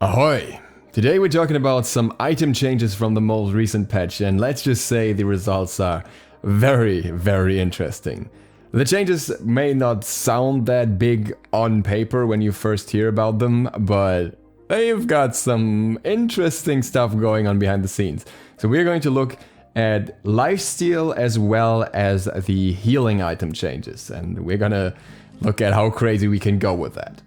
Ahoy! Today we're talking about some item changes from the most recent patch, and let's just say the results are very interesting. The changes may not sound that big on paper when you first hear about them, but they've got some interesting stuff going on behind the scenes. So we're going to look at Lifesteal as well as the healing item changes, and we're gonna look at how crazy we can go with that.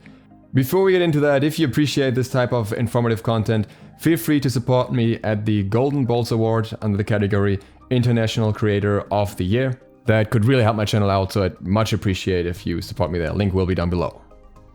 Before we get into that, if you appreciate this type of informative content, feel free to support me at the Golden Balls Award under the category International Creator of the Year. That could really help my channel out, so I'd much appreciate if you support me there. Link will be down below.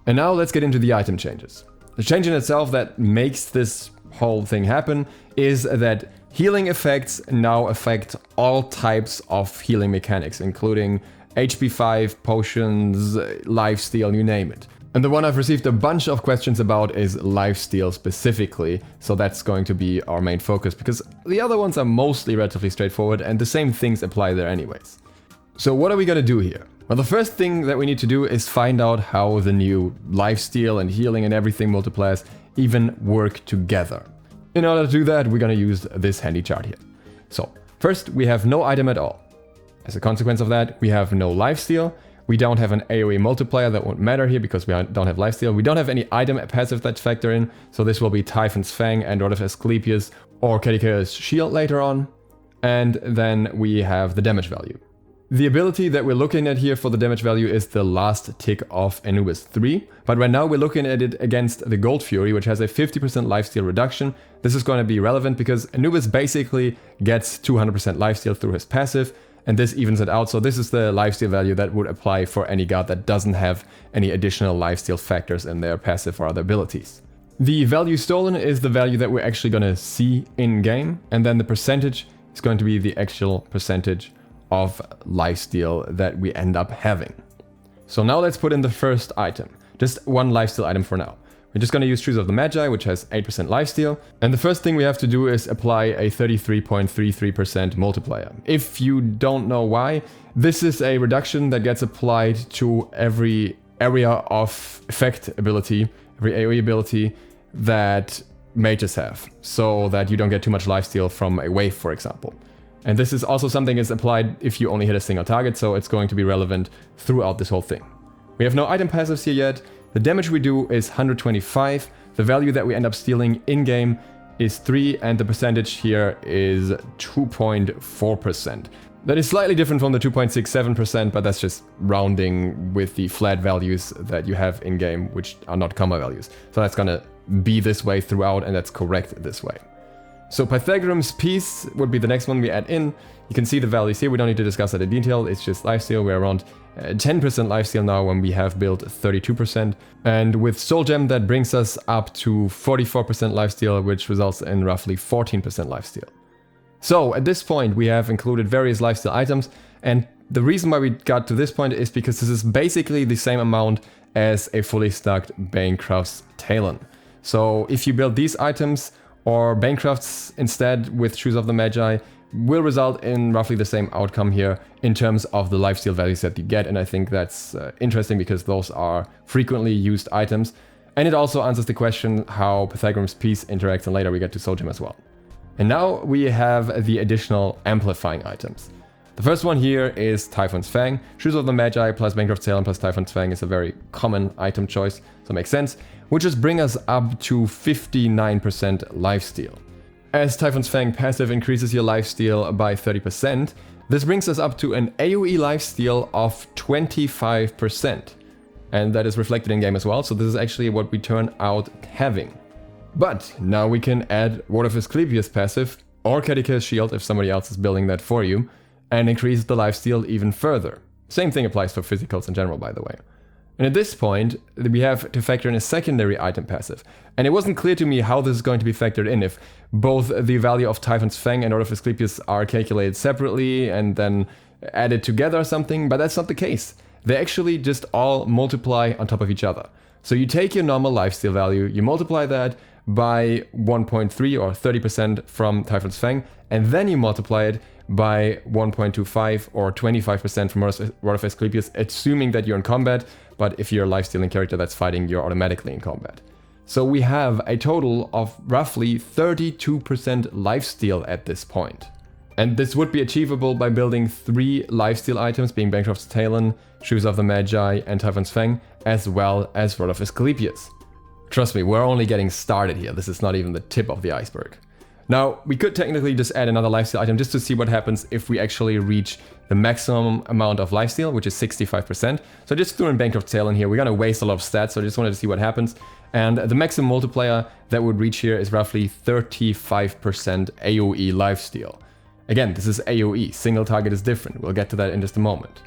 And now let's get into the item changes. The change in itself that makes this whole thing happen is that healing effects now affect all types of healing mechanics, including HP 5, potions, lifesteal, you name it. And the one I've received a bunch of questions about is Lifesteal specifically, so that's going to be our main focus, because the other ones are mostly relatively straightforward and the same things apply there anyways. So what are we gonna do here? Well, the first thing that we need to do is find out how the new Lifesteal and healing and everything multipliers even work together. In order to do that, we're gonna use this handy chart here. So first, we have no item at all. As a consequence of that, we have no Lifesteal. We don't have an AoE multiplier, that won't matter here because we don't have Lifesteal. We don't have any item passive that factor in, so this will be Typhon's Fang and of Asclepius or Caduceus shield later on. And then we have the damage value. The ability that we're looking at here for the damage value is the last tick of Anubis 3, but right now we're looking at it against the Gold Fury, which has a 50% lifesteal reduction. This is going to be relevant because Anubis basically gets 200% lifesteal through his passive, and this evens it out. So this is the lifesteal value that would apply for any guard that doesn't have any additional lifesteal factors in their passive or other abilities. The value stolen is the value that we're actually going to see in game, and then the percentage is going to be the actual percentage of lifesteal that we end up having. So now let's put in the first item, just one lifesteal item for now. We're just going to use Shoes of the Magi, which has 8% lifesteal. And the first thing we have to do is apply a 33.33% multiplier. If you don't know why, this is a reduction that gets applied to every area of effect ability, every AoE ability that mages have, so that you don't get too much lifesteal from a wave, for example. And this is also something that's applied if you only hit a single target, so it's going to be relevant throughout this whole thing. We have no item passives here yet. The damage we do is 125. The value that we end up stealing in-game is 3, and the percentage here is 2.4%. That is slightly different from the 2.67%, but that's just rounding with the flat values that you have in-game, which are not comma values. So that's gonna be this way throughout, and that's correct this way. So Pythagoras piece would be the next one we add in. You can see the values here. We don't need to discuss that in detail. It's just lifesteal. We're around 10% lifesteal now when we have built 32%. And with Soul Gem, that brings us up to 44% lifesteal, which results in roughly 14% lifesteal. So at this point, we have included various lifesteal items. And the reason why we got to this point is because this is basically the same amount as a fully stacked Banecraft's Talon. So if you build these items, or Banecrafts instead with Shoes of the Magi, will result in roughly the same outcome here in terms of the lifesteal values that you get, and I think that's interesting because those are frequently used items, and it also answers the question how Pythagoras piece interacts, and later we get to Soul Gem as well. And now we have the additional amplifying items. The first one here is Typhon's Fang. Shoes of the Magi plus Banecraft's Talon plus Typhon's Fang is a very common item choice, so it makes sense. Which just bring us up to 59% lifesteal. As Typhon's Fang passive increases your lifesteal by 30%, this brings us up to an AoE lifesteal of 25%. And that is reflected in game as well, so this is actually what we turn out having. But now we can add of Asclepius passive or Caduceus shield if somebody else is building that for you, and increase the lifesteal even further. Same thing applies for physicals in general, by the way. And at this point, we have to factor in a secondary item passive. And it wasn't clear to me how this is going to be factored in, if both the value of Typhon's Fang and of Asclepius are calculated separately and then added together or something, but that's not the case. They actually just all multiply on top of each other. So you take your normal lifesteal value, you multiply that by 1.3 or 30% from Typhon's Fang, and then you multiply it by 1.25 or 25% from Rod of Asclepius, assuming that you're in combat, but if you're a life-stealing character that's fighting, you're automatically in combat. So we have a total of roughly 32% lifesteal at this point. And this would be achievable by building 3 lifesteal items, being Bancroft's Talon, Shoes of the Magi, and Typhon's Fang, as well as Rod of Asclepius. Trust me, we're only getting started here. This is not even the tip of the iceberg. Now, we could technically just add another lifesteal item just to see what happens if we actually reach the maximum amount of lifesteal, which is 65%. So I just threw in Bancroft's Talon here. We're gonna waste a lot of stats, so I just wanted to see what happens. And the maximum multiplier that would reach here is roughly 35% AoE lifesteal. Again, this is AoE, single target is different. We'll get to that in just a moment.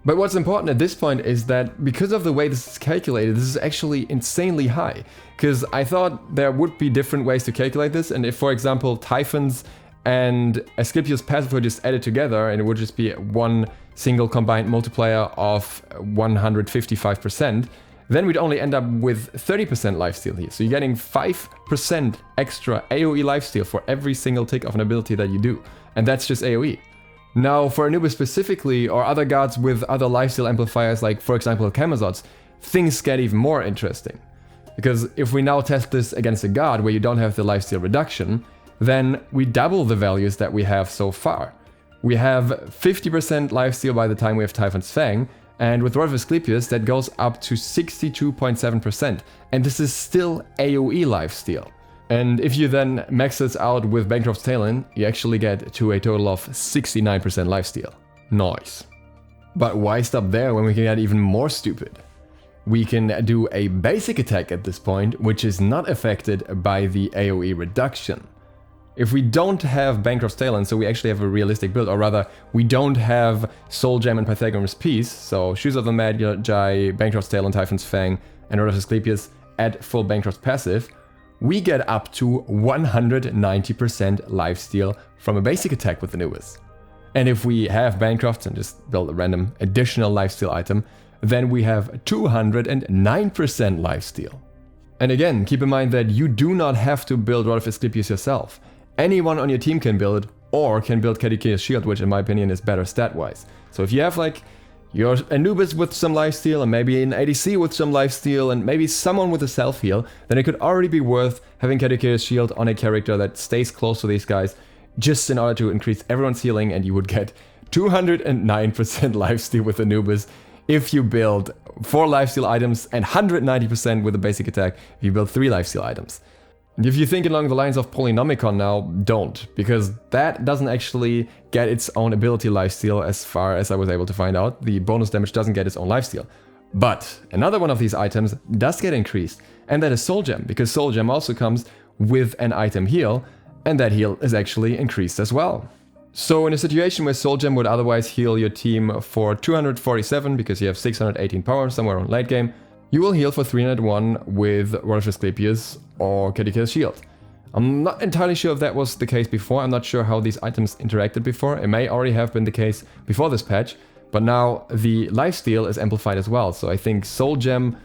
But what's important at this point is that because of the way this is calculated, this is actually insanely high. Because I thought there would be different ways to calculate this, and if, for example, Typhon's and Asclepius' passive were just added together, and it would just be one single combined multiplier of 155%, then we'd only end up with 30% lifesteal here. So you're getting 5% extra AoE lifesteal for every single tick of an ability that you do. And that's just AoE. Now, for Anubis specifically, or other gods with other lifesteal amplifiers, like for example Camazots, things get even more interesting. Because if we now test this against a god where you don't have the lifesteal reduction, then we double the values that we have so far. We have 50% lifesteal by the time we have Typhon's Fang, and with Rod of Asclepius that goes up to 62.7%, and this is still AoE lifesteal. And if you then max this out with Bancroft's Talon, you actually get to a total of 69% lifesteal. Nice. But why stop there when we can get even more stupid? We can do a basic attack at this point, which is not affected by the AoE reduction. If we don't have Bancroft's Talon, so we actually have a realistic build, or rather, we don't have Soul Gem and Pythagoras Piece, so Shoes of the Magi, Bancroft's Talon, Typhon's Fang, and Rod of Asclepius at full Bancroft's passive, we get up to 190% lifesteal from a basic attack with Anubis. And if we have Bancroft and just build a random additional lifesteal item, then we have 209% lifesteal. And again, keep in mind that you do not have to build Rod of Asclepius yourself. Anyone on your team can build it, or can build Caduceus Shield, which in my opinion is better stat-wise. So if you have like your Anubis with some lifesteal, and maybe an ADC with some lifesteal, and maybe someone with a self-heal, then it could already be worth having Caduceus Shield on a character that stays close to these guys, just in order to increase everyone's healing, and you would get 209% lifesteal with Anubis if you build 4 lifesteal items, and 190% with a basic attack if you build 3 lifesteal items. And if you think along the lines of Polynomicon now, don't, because that doesn't actually get its own ability lifesteal as far as I was able to find out. The bonus damage doesn't get its own lifesteal. But another one of these items does get increased, and that is Soul Gem, because Soul Gem also comes with an item heal, and that heal is actually increased as well. So in a situation where Soul Gem would otherwise heal your team for 247 because you have 618 power somewhere on late game, you will heal for 301 with Rod of Asclepius or Caduceus Shield. I'm not entirely sure if that was the case before. I'm not sure how these items interacted before. It may already have been the case before this patch, but now the lifesteal is amplified as well. So I think Soul Gem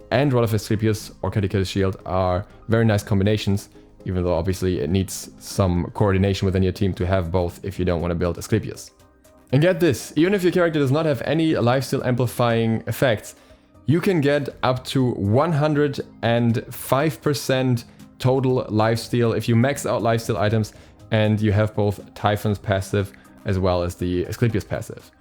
and Rod of Asclepius or Caduceus Shield are very nice combinations, even though obviously it needs some coordination within your team to have both if you don't want to build Asclepius. And get this, even if your character does not have any lifesteal amplifying effects, you can get up to 105% total lifesteal if you max out lifesteal items and you have both Typhon's passive as well as the Asclepius passive.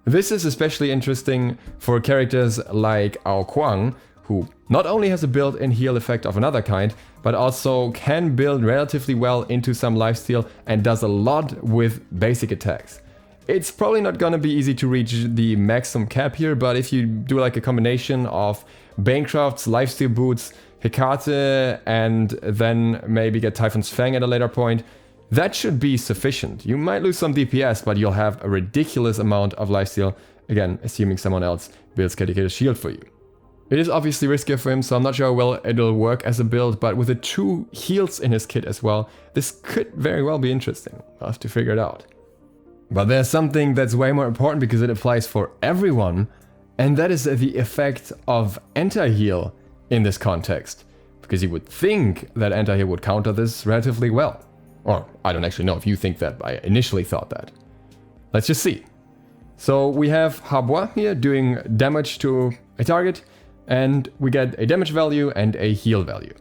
This is especially interesting for characters like Ao Kuang, who not only has a built-in heal effect of another kind, but also can build relatively well into some lifesteal and does a lot with basic attacks. It's probably not gonna be easy to reach the maximum cap here, but if you do like a combination of Bancroft's lifesteal boots, Hecate, and then maybe get Typhon's Fang at a later point, that should be sufficient. You might lose some DPS, but you'll have a ridiculous amount of lifesteal, again, assuming someone else builds Caduceus Shield for you. It is obviously riskier for him, so I'm not sure how well it'll work as a build, but with the 2 heals in his kit as well, this could very well be interesting. I'll have to figure it out. But there's something that's way more important because it applies for everyone, and that is the effect of antiheal in this context. Because you would think that antiheal would counter this relatively well. Or, I don't actually know if you think that, but I initially thought that. Let's just see. So we have Harbois here doing damage to a target, and we get a damage value and a heal value.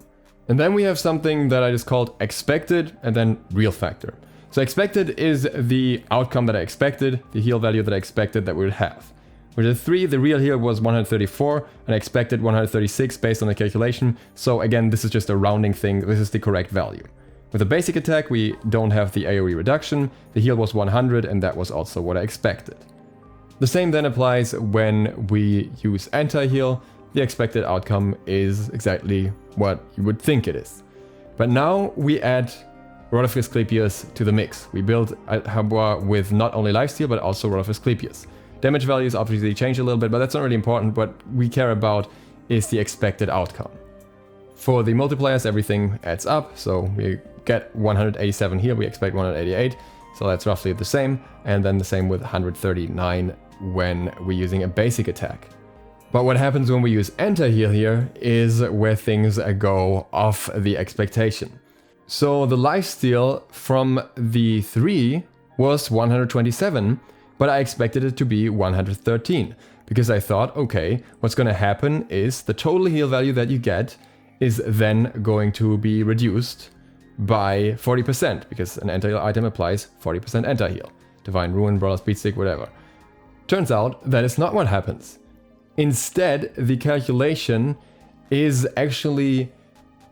And then we have something that I just called expected and then real factor. So expected is the outcome that I expected, the heal value that I expected that we would have. With the 3, the real heal was 134 and I expected 136 based on the calculation. So again, this is just a rounding thing. This is the correct value. With the basic attack, we don't have the AoE reduction. The heal was 100 and that was also what I expected. The same then applies when we use anti-heal. The expected outcome is exactly what you would think it is. But now we add Rod of Asclepius to the mix. We build a Habwa with not only Lifesteal but also Rod of Asclepius. Damage values obviously change a little bit, but that's not really important. What we care about is the expected outcome. For the multipliers, everything adds up, so we get 187 here, we expect 188, so that's roughly the same, and then the same with 139 when we're using a basic attack. But what happens when we use anti-heal here is where things go off the expectation. So the lifesteal from the 3 was 127, but I expected it to be 113 because I thought, okay, what's going to happen is the total heal value that you get is then going to be reduced by 40% because an anti-heal item applies 40% anti-heal. Divine Ruin, Brawler Speed Stick, whatever. Turns out that is not what happens. Instead, the calculation is actually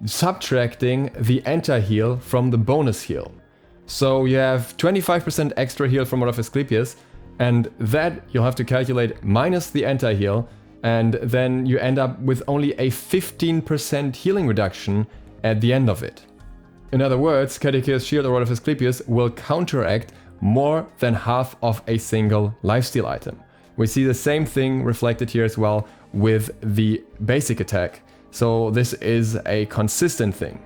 subtracting the anti-heal from the bonus heal. So you have 25% extra heal from Rod of Asclepius, and that you'll have to calculate minus the anti-heal, and then you end up with only a 15% healing reduction at the end of it. In other words, Caduceus Shield or Rod of Asclepius will counteract more than half of a single lifesteal item. We see the same thing reflected here as well with the basic attack. So this is a consistent thing.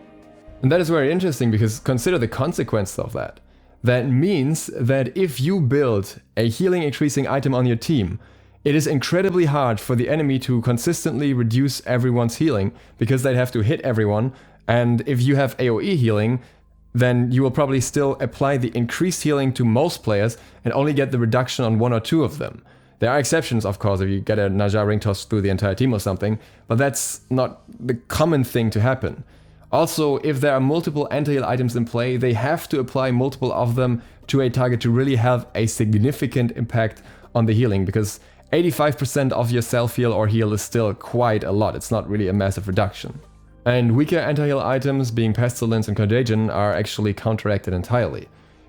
And that is very interesting because consider the consequence of that. That means that if you build a healing increasing item on your team, it is incredibly hard for the enemy to consistently reduce everyone's healing because they'd have to hit everyone. And if you have AoE healing, then you will probably still apply the increased healing to most players and only get the reduction on 1 or 2 of them. There are exceptions, of course, if you get a Naja ring toss through the entire team or something, but that's not the common thing to happen. Also, if there are multiple anti-heal items in play, they have to apply multiple of them to a target to really have a significant impact on the healing, because 85% of your self-heal or heal is still quite a lot. It's not really a massive reduction. And weaker anti-heal items, being Pestilence and Contagion, are actually counteracted entirely.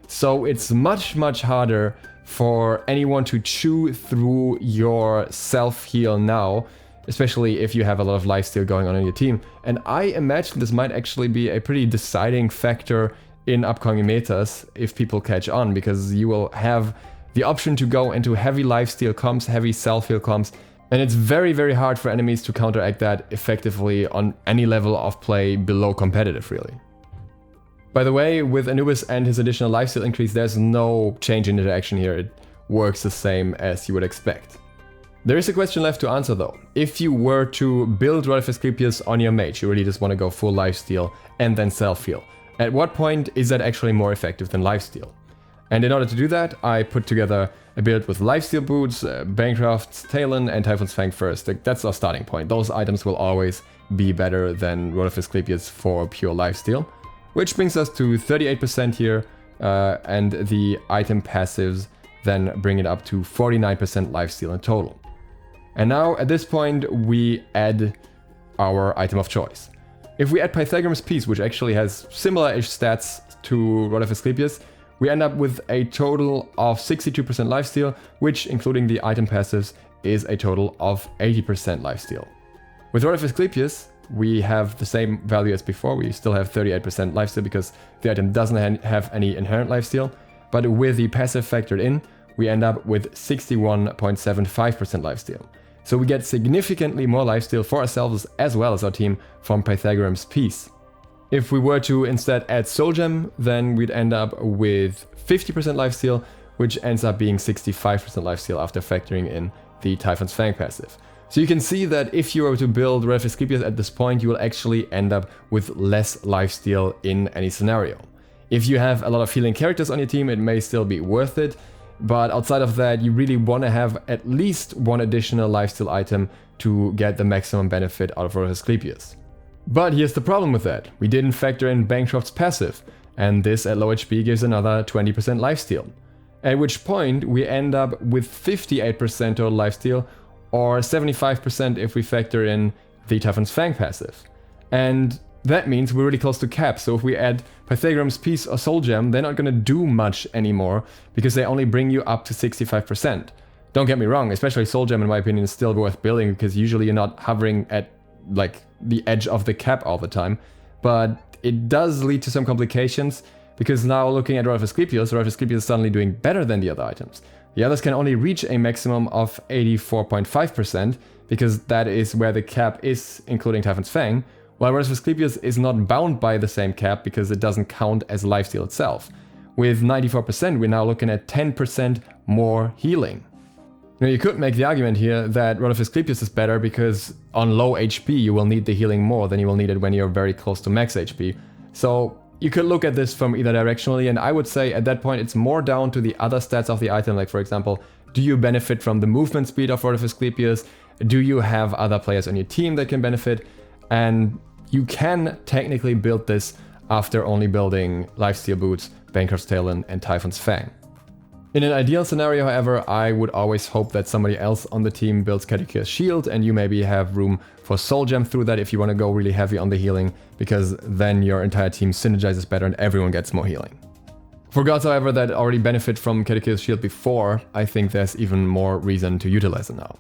So it's much harder for anyone to chew through your self-heal now, especially if you have a lot of lifesteal going on in your team. And I imagine this might actually be a pretty deciding factor in upcoming metas if people catch on, because you will have the option to go into heavy lifesteal comps, heavy self-heal comps, and it's very hard for enemies to counteract that effectively on any level of play below competitive, really. By the way, with Anubis and his additional lifesteal increase, there's no change in interaction here. It works the same as you would expect. There is a question left to answer though. If you were to build Rod of Asclepius on your mage, you really just want to go full lifesteal and then self-heal. At what point is that actually more effective than lifesteal? And in order to do that, I put together a build with lifesteal boots, Bancroft's Talon, and Typhon's Fang first. That's our starting point. Those items will always be better than Rod of Asclepius for pure lifesteal. Which brings us to 38% here, and the item passives then bring it up to 49% lifesteal in total. And now at this point we add our item of choice. If we add Pythagoras Piece, which actually has similar-ish stats to Rod of Asclepius, we end up with a total of 62% lifesteal, which, including the item passives, is a total of 80% lifesteal. With Rod of Asclepius, we have the same value as before. We still have 38% lifesteal because the item doesn't have any inherent lifesteal. But with the passive factored in, we end up with 61.75% lifesteal. So we get significantly more lifesteal for ourselves as well as our team from Pythagoras Piece. If we were to instead add Soul Gem, then we'd end up with 50% lifesteal, which ends up being 65% lifesteal after factoring in the Typhon's Fang passive. So you can see that if you were to build Rod of Asclepius at this point, you will actually end up with less lifesteal in any scenario. If you have a lot of healing characters on your team, it may still be worth it, but outside of that, you really want to have at least one additional lifesteal item to get the maximum benefit out of Rod of Asclepius. But here's the problem with that. We didn't factor in Bancroft's passive, and this at low HP gives another 20% lifesteal. At which point we end up with 58% total lifesteal, or 75% if we factor in the Typhon's Fang passive. And that means we're really close to cap, so if we add Pythagorean's Piece or Soul Gem, they're not gonna do much anymore, because they only bring you up to 65%. Don't get me wrong, especially Soul Gem in my opinion is still worth building, because usually you're not hovering at like the edge of the cap all the time, but it does lead to some complications, because now looking at Asclepius is suddenly doing better than the other items. The others can only reach a maximum of 84.5%, because that is where the cap is, including Typhon's Fang, while Asclepius is not bound by the same cap because it doesn't count as lifesteal itself. With 94%, we're now looking at 10% more healing. Now you could make the argument here that Asclepius is better because on low HP you will need the healing more than you will need it when you're very close to max HP. So you could look at this from either directionally, and I would say at that point it's more down to the other stats of the item, like for example, do you benefit from the movement speed of Asclepius? Do you have other players on your team that can benefit? And you can technically build this after only building Lifesteal Boots, Bancroft's Talon, and Typhon's Fang. In an ideal scenario, however, I would always hope that somebody else on the team builds Caduceus Shield, and you maybe have room for Soul Gem through that if you want to go really heavy on the healing, because then your entire team synergizes better and everyone gets more healing. For gods, however, that already benefit from Caduceus Shield before, I think there's even more reason to utilize it now.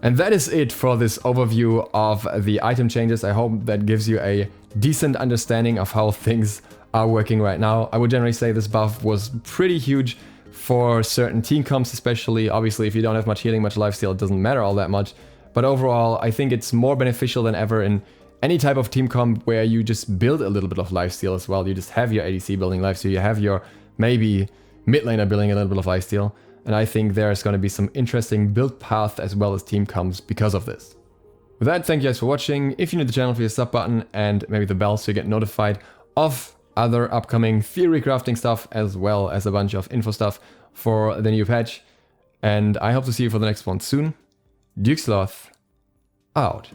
And that is it for this overview of the item changes. I hope that gives you a decent understanding of how things are working right now. I would generally say this buff was pretty huge for certain team comps, especially. Obviously, if you don't have much healing, much lifesteal, it doesn't matter all that much. But overall, I think it's more beneficial than ever in any type of team comp where you just build a little bit of lifesteal as well. You just have your ADC building lifesteal, you have your maybe mid laner building a little bit of lifesteal. And I think there's going to be some interesting build path as well as team comps because of this. With that, thank you guys for watching. If you're new to the channel, please sub button and maybe the bell so you get notified of other upcoming theory crafting stuff, as well as a bunch of info stuff for the new patch. And I hope to see you for the next one soon. ZiSotto out.